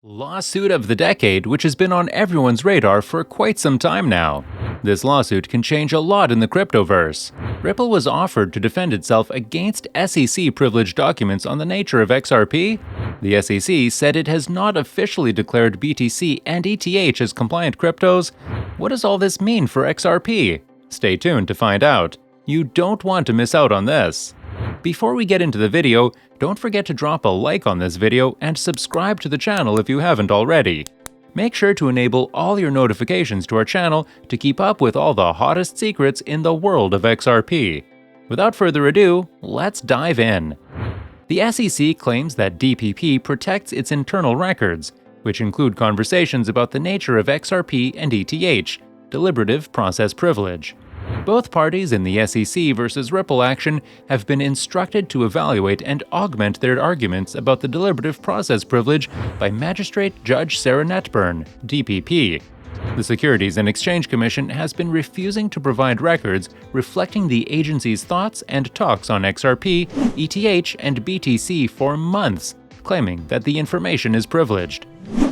Lawsuit of the decade, which has been on everyone's radar for quite some time now. This lawsuit can change a lot in the cryptoverse. Ripple was offered to defend itself against SEC privileged documents on the nature of XRP. The SEC said it has not officially declared BTC and ETH as compliant cryptos. What does all this mean for XRP? Stay tuned to find out. You don't want to miss out on this. Before we get into the video, don't forget to drop a like on this video and subscribe to the channel if you haven't already. Make sure to enable all your notifications to our channel to keep up with all the hottest secrets in the world of XRP. Without further ado, let's dive in. The SEC claims that DPP protects its internal records, which include conversations about the nature of XRP and ETH, deliberative process privilege. Both parties in the SEC versus Ripple action have been instructed to evaluate and augment their arguments about the deliberative process privilege by Magistrate Judge Sarah Netburn, DPP. The Securities and Exchange Commission has been refusing to provide records reflecting the agency's thoughts and talks on XRP, ETH, and BTC for months, claiming that the information is privileged.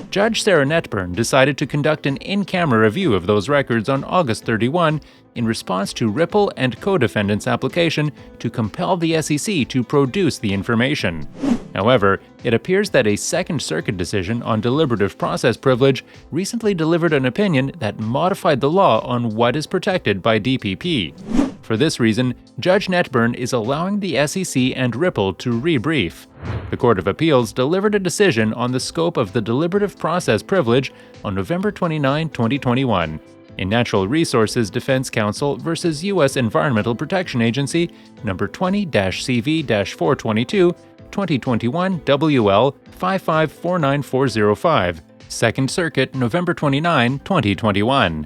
Judge Sarah Netburn decided to conduct an in-camera review of those records on August 31 in response to Ripple and co-defendants' application to compel the SEC to produce the information. However, it appears that a Second Circuit decision on deliberative process privilege recently delivered an opinion that modified the law on what is protected by DPP. For this reason, Judge Netburn is allowing the SEC and Ripple to rebrief. The Court of Appeals delivered a decision on the scope of the deliberative process privilege on November 29, 2021, in Natural Resources Defense Council versus U.S. Environmental Protection Agency number 20-CV-422, 2021 WL 5549405, Second Circuit, November 29, 2021.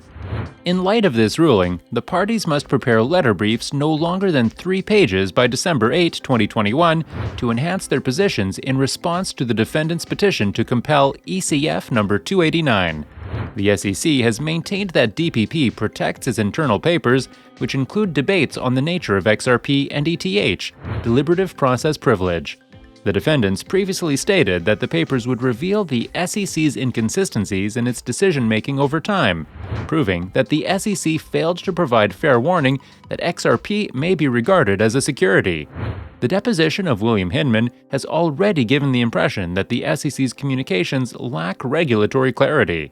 In light of this ruling, the parties must prepare letter briefs no longer than 3 pages by December 8, 2021 to enhance their positions in response to the defendant's petition to compel ECF number 289. The SEC has maintained that DPP protects its internal papers, which include debates on the nature of XRP and ETH, deliberative process privilege. The defendants previously stated that the papers would reveal the SEC's inconsistencies in its decision-making over time, proving that the SEC failed to provide fair warning that XRP may be regarded as a security. The deposition of William Hinman has already given the impression that the SEC's communications lack regulatory clarity.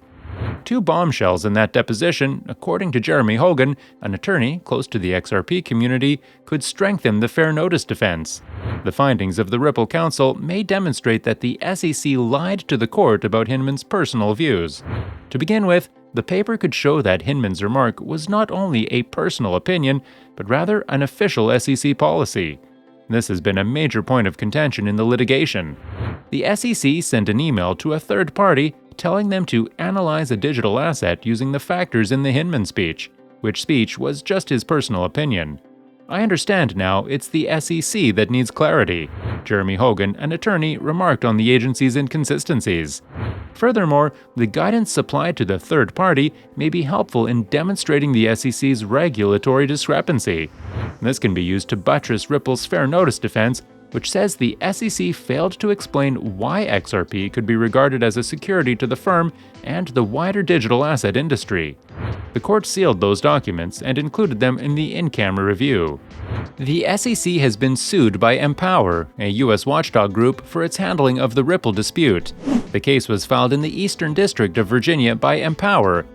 2 bombshells in that deposition, according to Jeremy Hogan, an attorney close to the XRP community, could strengthen the fair notice defense. The findings of the Ripple Council may demonstrate that the SEC lied to the court about Hinman's personal views. To begin with, the paper could show that Hinman's remark was not only a personal opinion, but rather an official SEC policy. This has been a major point of contention in the litigation. The SEC sent an email to a third party telling them to analyze a digital asset using the factors in the Hinman speech, which speech was just his personal opinion. I understand now it's the SEC that needs clarity, Jeremy Hogan, an attorney, remarked on the agency's inconsistencies. Furthermore, the guidance supplied to the third party may be helpful in demonstrating the SEC's regulatory discrepancy. This can be used to buttress Ripple's fair notice defense, which says the SEC failed to explain why XRP could be regarded as a security to the firm and the wider digital asset industry. The court sealed those documents and included them in the in-camera review. The SEC has been sued by Empower, a U.S. watchdog group, for its handling of the Ripple dispute. The case was filed in the Eastern District of Virginia by Empower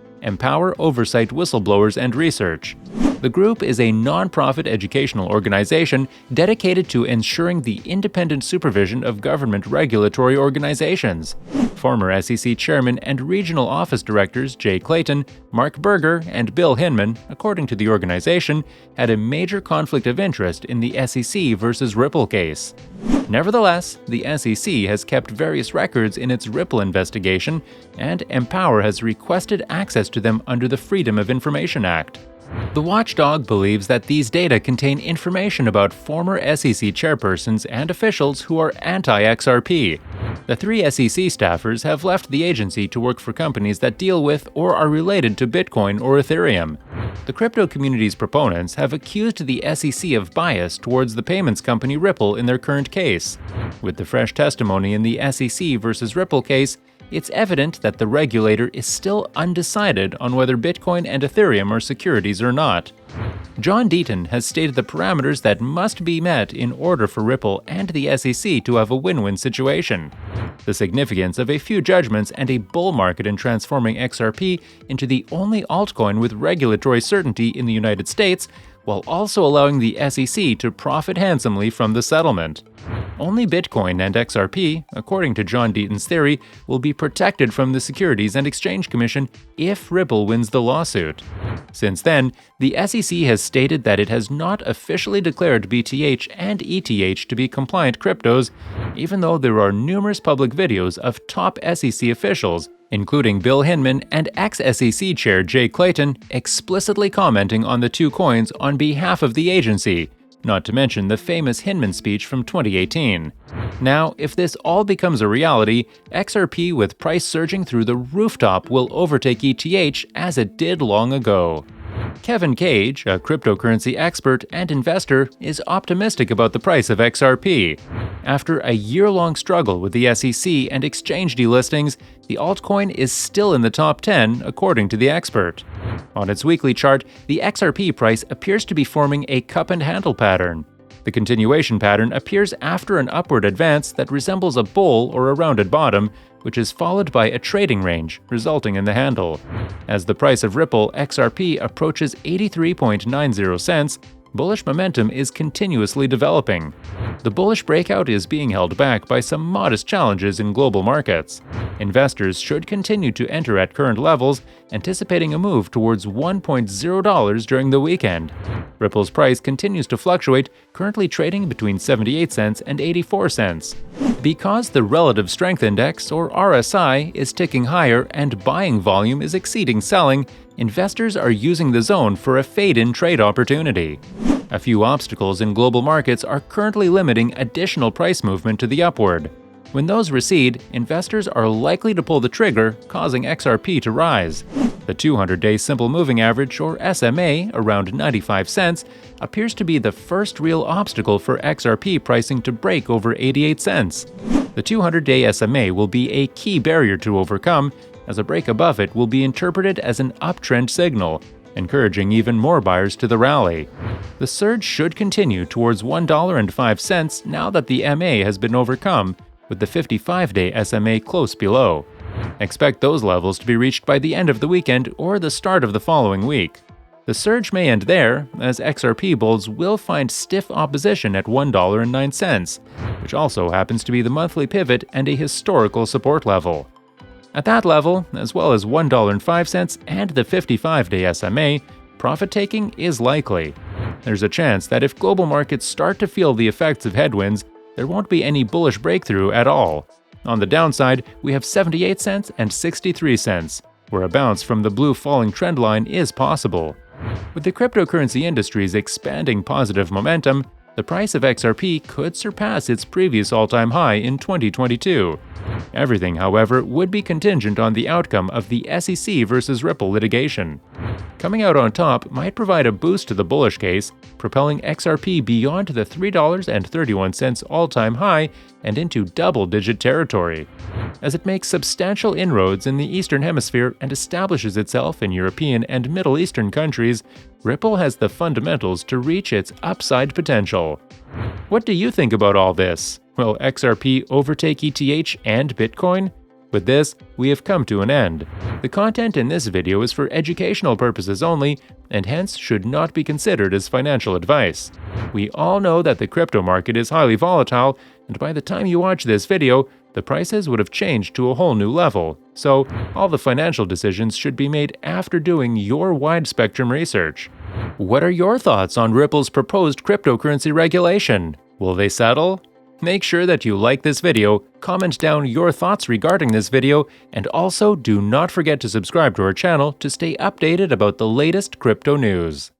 Oversight Whistleblowers and Research. The group is a non-profit educational organization dedicated to ensuring the independent supervision of government regulatory organizations. Former SEC Chairman and Regional Office Directors Jay Clayton, Mark Berger, and Bill Hinman, according to the organization, had a major conflict of interest in the SEC versus Ripple case. Nevertheless, the SEC has kept various records in its Ripple investigation, and Empower has requested access to them under the Freedom of Information Act. The watchdog believes that these data contain information about former SEC chairpersons and officials who are anti-XRP. The 3 SEC staffers have left the agency to work for companies that deal with or are related to Bitcoin or Ethereum. The crypto community's proponents have accused the SEC of bias towards the payments company Ripple in their current case. With the fresh testimony in the SEC versus Ripple case, it's evident that the regulator is still undecided on whether Bitcoin and Ethereum are securities or not. John Deaton has stated the parameters that must be met in order for Ripple and the SEC to have a win-win situation. The significance of a few judgments and a bull market in transforming XRP into the only altcoin with regulatory certainty in the United States, while also allowing the SEC to profit handsomely from the settlement. Only Bitcoin and XRP, according to John Deaton's theory, will be protected from the Securities and Exchange Commission if Ripple wins the lawsuit. Since then, the SEC has stated that it has not officially declared BTH and ETH to be compliant cryptos, even though there are numerous public videos of top SEC officials, including Bill Hinman and ex-SEC Chair Jay Clayton, explicitly commenting on the two coins on behalf of the agency, not to mention the famous Hinman speech from 2018. Now, if this all becomes a reality, XRP with price surging through the rooftop will overtake ETH as it did long ago. Kevin Cage, a cryptocurrency expert and investor, is optimistic about the price of XRP. After a year-long struggle with the SEC and exchange delistings, the altcoin is still in the top 10, according to the expert. On its weekly chart, the XRP price appears to be forming a cup-and-handle pattern. The continuation pattern appears after an upward advance that resembles a bowl or a rounded bottom, which is followed by a trading range, resulting in the handle. As the price of Ripple XRP approaches 83.90 cents, bullish momentum is continuously developing. The bullish breakout is being held back by some modest challenges in global markets. Investors should continue to enter at current levels, anticipating a move towards $1.0 during the weekend. Ripple's price continues to fluctuate, currently trading between 78 cents and 84 cents. Because the Relative Strength Index, or RSI, is ticking higher and buying volume is exceeding selling, investors are using the zone for a fade-in trade opportunity. A few obstacles in global markets are currently limiting additional price movement to the upward. When those recede, investors are likely to pull the trigger, causing XRP to rise. The 200-day Simple Moving Average, or SMA, around 95 cents, appears to be the first real obstacle for XRP pricing to break over 88 cents. The 200-day SMA will be a key barrier to overcome, as a break above it will be interpreted as an uptrend signal, encouraging even more buyers to the rally. The surge should continue towards $1.05 now that the MA has been overcome, with the 55-day SMA close below. Expect those levels to be reached by the end of the weekend or the start of the following week. The surge may end there, as XRP bulls will find stiff opposition at $1.09, which also happens to be the monthly pivot and a historical support level. At that level, as well as $1.05 and the 55-day SMA, profit-taking is likely. There's a chance that if global markets start to feel the effects of headwinds, there won't be any bullish breakthrough at all. On the downside, we have 78 cents and 63 cents, where a bounce from the blue falling trend line is possible. With the cryptocurrency industry's expanding positive momentum, the price of XRP could surpass its previous all-time high in 2022. Everything, however, would be contingent on the outcome of the SEC versus Ripple litigation. Coming out on top might provide a boost to the bullish case, propelling XRP beyond the $3.31 all-time high and into double-digit territory. As it makes substantial inroads in the Eastern Hemisphere and establishes itself in European and Middle Eastern countries, Ripple has the fundamentals to reach its upside potential. What do you think about all this? Will XRP overtake ETH and Bitcoin? With this, we have come to an end. The content in this video is for educational purposes only, and hence should not be considered as financial advice. We all know that the crypto market is highly volatile, and by the time you watch this video, the prices would have changed to a whole new level, so all the financial decisions should be made after doing your wide-spectrum research. What are your thoughts on Ripple's proposed cryptocurrency regulation? Will they settle? Make sure that you like this video, comment down your thoughts regarding this video, and also do not forget to subscribe to our channel to stay updated about the latest crypto news.